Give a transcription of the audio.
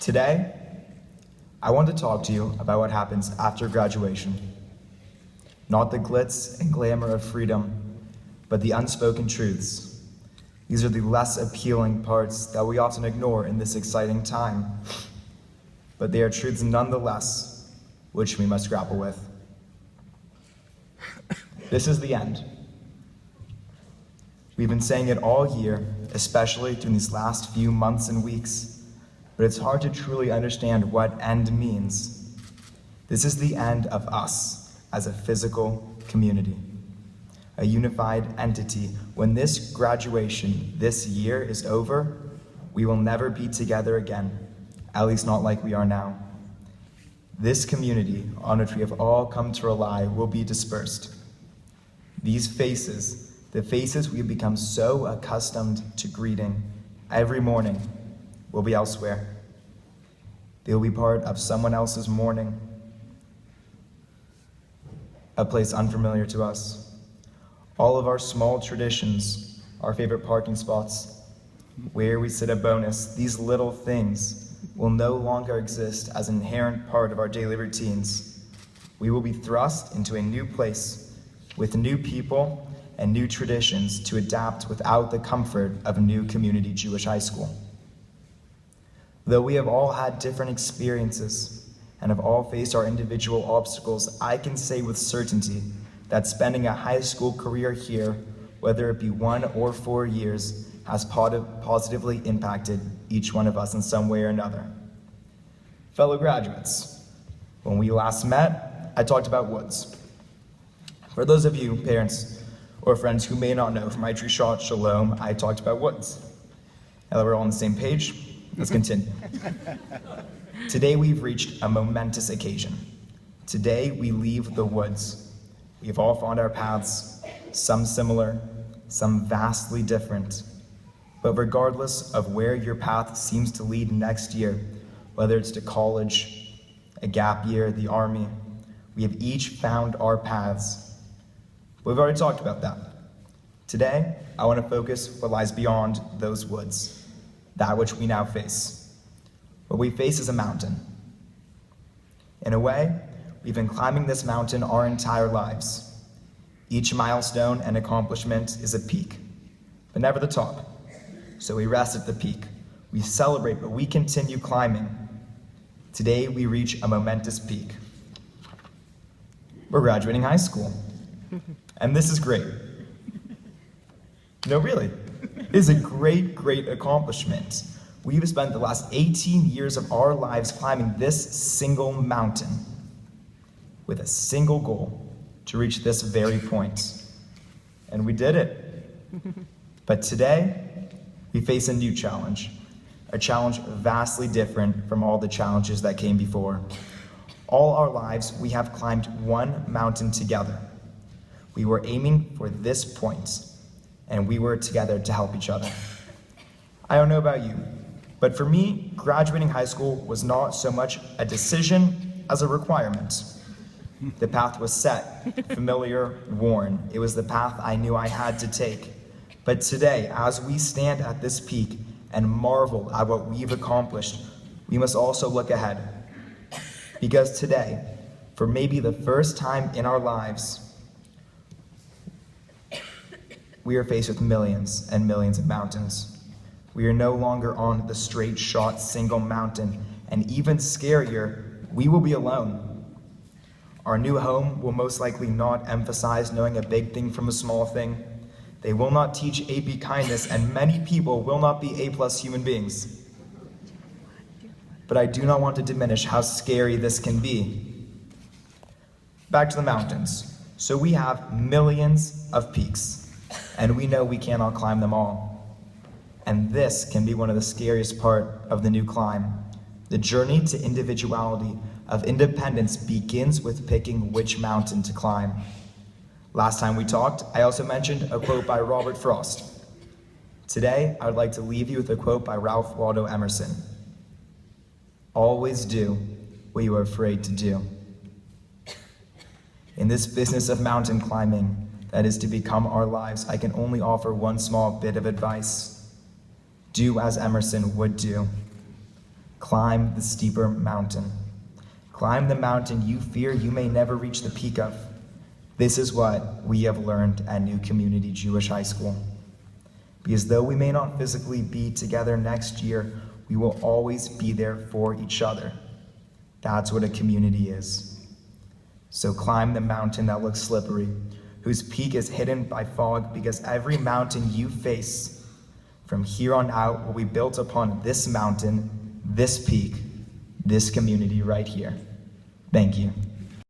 Today, I want to talk to you about what happens after graduation. Not the glitz and glamour of freedom, but the unspoken truths. These are the less appealing parts that we often ignore in this exciting time, but they are truths nonetheless, which we must grapple with. This is the end. We've been saying it all year, especially during these last few months and weeks, but it's hard to truly understand what end means. This is the end of us as a physical community, a unified entity. When this graduation, this year is over, we will never be together again, at least not like we are now. This community on which we have all come to rely will be dispersed. These faces, the faces we have become so accustomed to greeting every morning, will be elsewhere. They will be part of someone else's mourning, a place unfamiliar to us. All of our small traditions, our favorite parking spots, where we sit a bonus, these little things will no longer exist as an inherent part of our daily routines. We will be thrust into a new place with new people and new traditions to adapt without the comfort of a new community Jewish high school. Though we have all had different experiences and have all faced our individual obstacles, I can say with certainty that spending a high school career here, whether it be 1 or 4 years, has positively impacted each one of us in some way or another. Fellow graduates, when we last met, I talked about woods. For those of you, parents or friends who may not know, from my true shot, Shalom, I talked about woods. Now that we're all on the same page, let's continue. Today we've reached a momentous occasion. Today we leave the woods. We have all found our paths, some similar, some vastly different. But regardless of where your path seems to lead next year, whether it's to college, a gap year, the army, we have each found our paths. We've already talked about that. Today, I want to focus what lies beyond those woods, that which we now face. What we face is a mountain. In a way, we've been climbing this mountain our entire lives. Each milestone and accomplishment is a peak, but never the top. So we rest at the peak. We celebrate, but we continue climbing. Today, we reach a momentous peak. We're graduating high school. And this is great. No, really. It is a great, great accomplishment. We've spent the last 18 years of our lives climbing this single mountain with a single goal to reach this very point. And we did it. But today, we face a new challenge, a challenge vastly different from all the challenges that came before. All our lives, we have climbed one mountain together. We were aiming for this point, and we were together to help each other. I don't know about you, but for me, graduating high school was not so much a decision as a requirement. The path was set, familiar, worn. It was the path I knew I had to take. But today, as we stand at this peak and marvel at what we've accomplished, we must also look ahead. Because today, for maybe the first time in our lives, we are faced with millions and millions of mountains. We are no longer on the straight shot single mountain, and even scarier, we will be alone. Our new home will most likely not emphasize knowing a big thing from a small thing. They will not teach AP kindness, and many people will not be A+ human beings. But I do not want to diminish how scary this can be. Back to the mountains. So we have millions of peaks, and we know we cannot climb them all. And this can be one of the scariest part of the new climb. The journey to individuality, of independence, begins with picking which mountain to climb. Last time we talked, I also mentioned a quote by Robert Frost. Today, I would like to leave you with a quote by Ralph Waldo Emerson. Always do what you are afraid to do. In this business of mountain climbing that is to become our lives, I can only offer one small bit of advice. Do as Emerson would do. Climb the steeper mountain. Climb the mountain you fear you may never reach the peak of. This is what we have learned at New Community Jewish High School. Because though we may not physically be together next year, we will always be there for each other. That's what a community is. So climb the mountain that looks slippery, whose peak is hidden by fog, because every mountain you face from here on out will be built upon this mountain, this peak, this community right here. Thank you.